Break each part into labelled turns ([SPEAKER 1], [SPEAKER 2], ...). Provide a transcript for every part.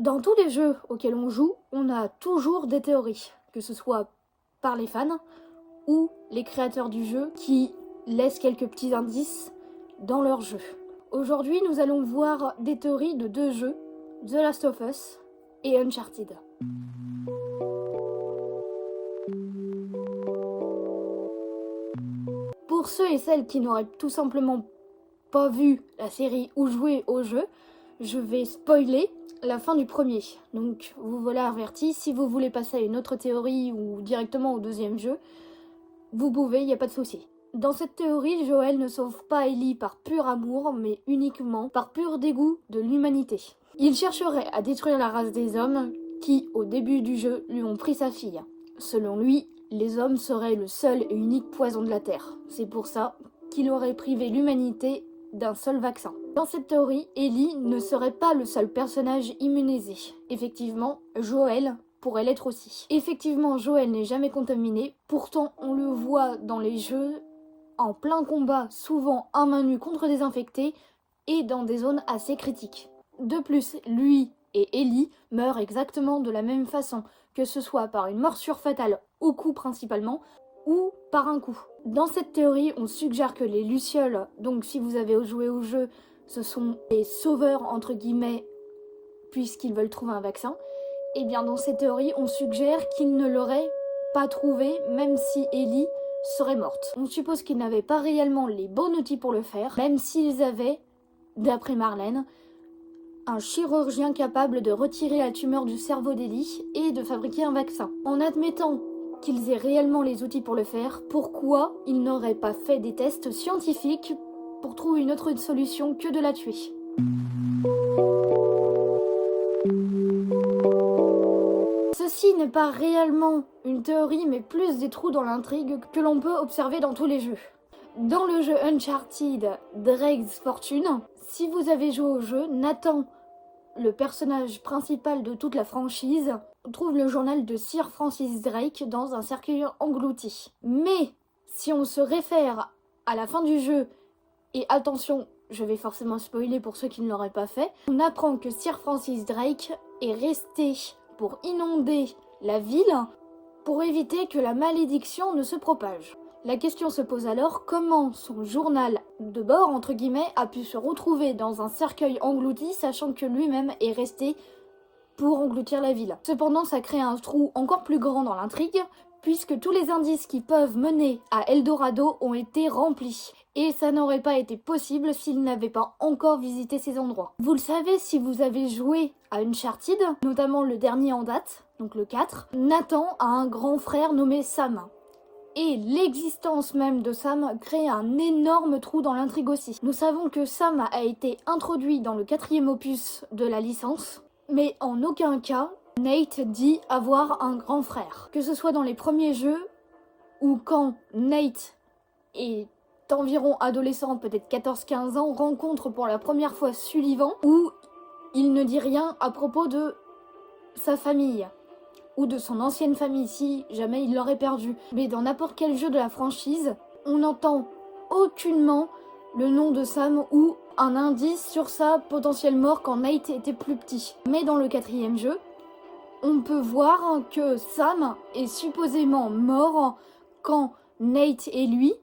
[SPEAKER 1] Dans tous les jeux auxquels on joue, on a toujours des théories, que ce soit par les fans ou les créateurs du jeu qui laissent quelques petits indices dans leur jeu. Aujourd'hui, nous allons voir des théories de 2 jeux, The Last of Us et Uncharted. Pour ceux et celles qui n'auraient tout simplement pas vu la série ou joué au jeu, je vais spoiler la fin du premier. Donc vous voilà avertis, si vous voulez passer à une autre théorie ou directement au deuxième jeu, vous pouvez, il n'y a pas de souci. Dans cette théorie, Joel ne sauve pas Ellie par pur amour, mais uniquement par pur dégoût de l'humanité. Il chercherait à détruire la race des hommes qui, au début du jeu, lui ont pris sa fille. Selon lui, les hommes seraient le seul et unique poison de la Terre. C'est pour ça qu'il aurait privé l'humanité d'un seul vaccin. Dans cette théorie, Ellie ne serait pas le seul personnage immunisé. Effectivement, Joel pourrait l'être aussi. Effectivement, Joel n'est jamais contaminé, pourtant on le voit dans les jeux, en plein combat, souvent à main nue contre des infectés, et dans des zones assez critiques. De plus, lui et Ellie meurent exactement de la même façon, que ce soit par une morsure fatale au cou principalement, ou par un coup. Dans cette théorie, on suggère que les Lucioles, donc si vous avez joué au jeu, ce sont des sauveurs entre guillemets, puisqu'ils veulent trouver un vaccin. Et bien dans cette théorie, on suggère qu'ils ne l'auraient pas trouvé, même si Ellie serait morte. On suppose qu'ils n'avaient pas réellement les bons outils pour le faire, même s'ils avaient, d'après Marlène, un chirurgien capable de retirer la tumeur du cerveau d'Ellie et de fabriquer un vaccin. En admettant qu'ils aient réellement les outils pour le faire, pourquoi ils n'auraient pas fait des tests scientifiques pour trouver une autre solution que de la tuer? Ceci n'est pas réellement une théorie, mais plus des trous dans l'intrigue que l'on peut observer dans tous les jeux. Dans le jeu Uncharted Drake's Fortune, si vous avez joué au jeu, Nathan, le personnage principal de toute la franchise, trouve le journal de Sir Francis Drake dans un cercueil englouti. Mais si on se réfère à la fin du jeu, et attention, je vais forcément spoiler pour ceux qui ne l'auraient pas fait, on apprend que Sir Francis Drake est resté pour inonder la ville pour éviter que la malédiction ne se propage. La question se pose alors, comment son journal de bord, entre guillemets, a pu se retrouver dans un cercueil englouti, sachant que lui-même est resté pour engloutir la ville. Cependant, ça crée un trou encore plus grand dans l'intrigue, puisque tous les indices qui peuvent mener à Eldorado ont été remplis. Et ça n'aurait pas été possible s'il n'avait pas encore visité ces endroits. Vous le savez, si vous avez joué à Uncharted, notamment le dernier en date, donc le 4, Nathan a un grand frère nommé Sam. Et l'existence même de Sam crée un énorme trou dans l'intrigue aussi. Nous savons que Sam a été introduit dans le 4e opus de la licence, mais en aucun cas, Nate dit avoir un grand frère. Que ce soit dans les premiers jeux, ou quand Nate est environ adolescent, peut-être 14-15 ans, rencontre pour la première fois Sullivan, où il ne dit rien à propos de sa famille, ou de son ancienne famille si jamais il l'aurait perdu. Mais dans n'importe quel jeu de la franchise, on n'entend aucunement le nom de Sam ou un indice sur sa potentielle mort quand Nate était plus petit. Mais dans le 4e jeu, on peut voir que Sam est supposément mort quand Nate et lui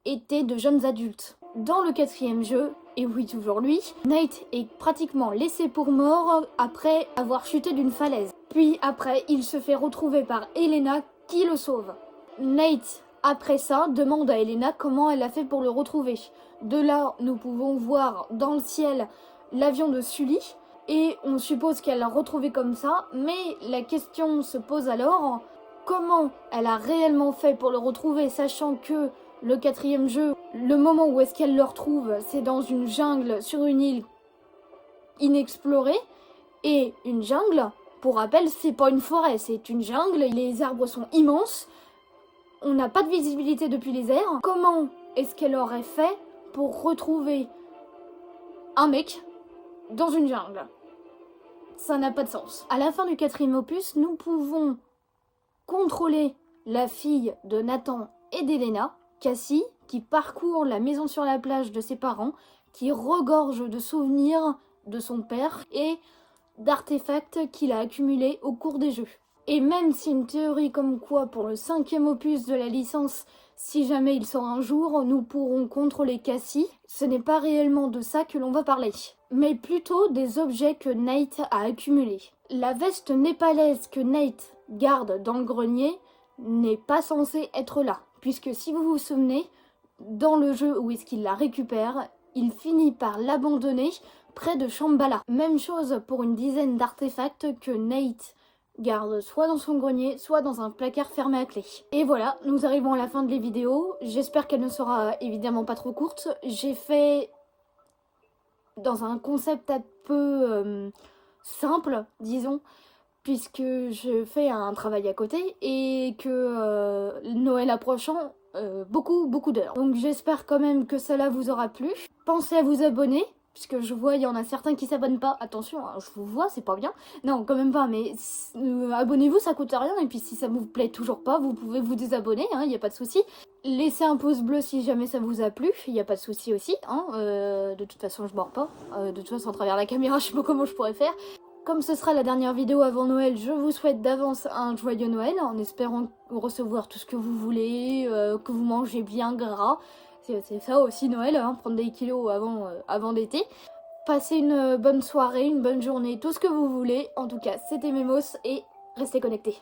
[SPEAKER 1] étaient de jeunes adultes. Dans le 4e jeu, et oui toujours lui, Nate est pratiquement laissé pour mort après avoir chuté d'une falaise. Puis après, il se fait retrouver par Elena qui le sauve. Nate, après ça, demande à Elena comment elle a fait pour le retrouver. De là, nous pouvons voir dans le ciel l'avion de Sully, et on suppose qu'elle l'a retrouvé comme ça, mais la question se pose alors, comment elle a réellement fait pour le retrouver, sachant que le 4e jeu, le moment où est-ce qu'elle le retrouve, c'est dans une jungle sur une île inexplorée, et une jungle, pour rappel, c'est pas une forêt, c'est une jungle, les arbres sont immenses, on n'a pas de visibilité depuis les airs. Comment est-ce qu'elle aurait fait pour retrouver un mec dans une jungle? Ça n'a pas de sens. À la fin du 4e opus, nous pouvons contrôler la fille de Nathan et d'Elena, Cassie, qui parcourt la maison sur la plage de ses parents, qui regorge de souvenirs de son père et d'artefacts qu'il a accumulés au cours des jeux. Et même si une théorie comme quoi pour le 5e opus de la licence, si jamais il sort un jour, nous pourrons contrôler Cassie, ce n'est pas réellement de ça que l'on va parler, mais plutôt des objets que Nate a accumulés. La veste népalaise que Nate garde dans le grenier n'est pas censée être là, puisque si vous vous souvenez, dans le jeu où est-ce qu'il la récupère, il finit par l'abandonner près de Shambhala. Même chose pour une dizaine d'artefacts que Nate garde soit dans son grenier, soit dans un placard fermé à clé. Et voilà, nous arrivons à la fin de la vidéo. J'espère qu'elle ne sera évidemment pas trop courte. J'ai fait dans un concept un peu simple, disons, puisque je fais un travail à côté et que Noël approchant, beaucoup d'heures. Donc j'espère quand même que cela vous aura plu. Pensez à vous abonner, puisque je vois il y en a certains qui s'abonnent pas. Attention, hein, je vous vois, c'est pas bien. Non, quand même pas, mais abonnez-vous, ça coûte rien. Et puis si ça vous plaît toujours pas, vous pouvez vous désabonner, hein, y a pas de souci. Laissez un pouce bleu si jamais ça vous a plu, y a pas de souci aussi. Hein, de toute façon, je mords pas. De toute façon, à travers la caméra, je sais pas comment je pourrais faire. Comme ce sera la dernière vidéo avant Noël, je vous souhaite d'avance un joyeux Noël, en espérant recevoir tout ce que vous voulez, que vous mangez bien gras. C'est ça aussi Noël, hein, prendre des kilos avant l'été. Passez une bonne soirée, une bonne journée, tout ce que vous voulez. En tout cas, c'était Memos et restez connectés.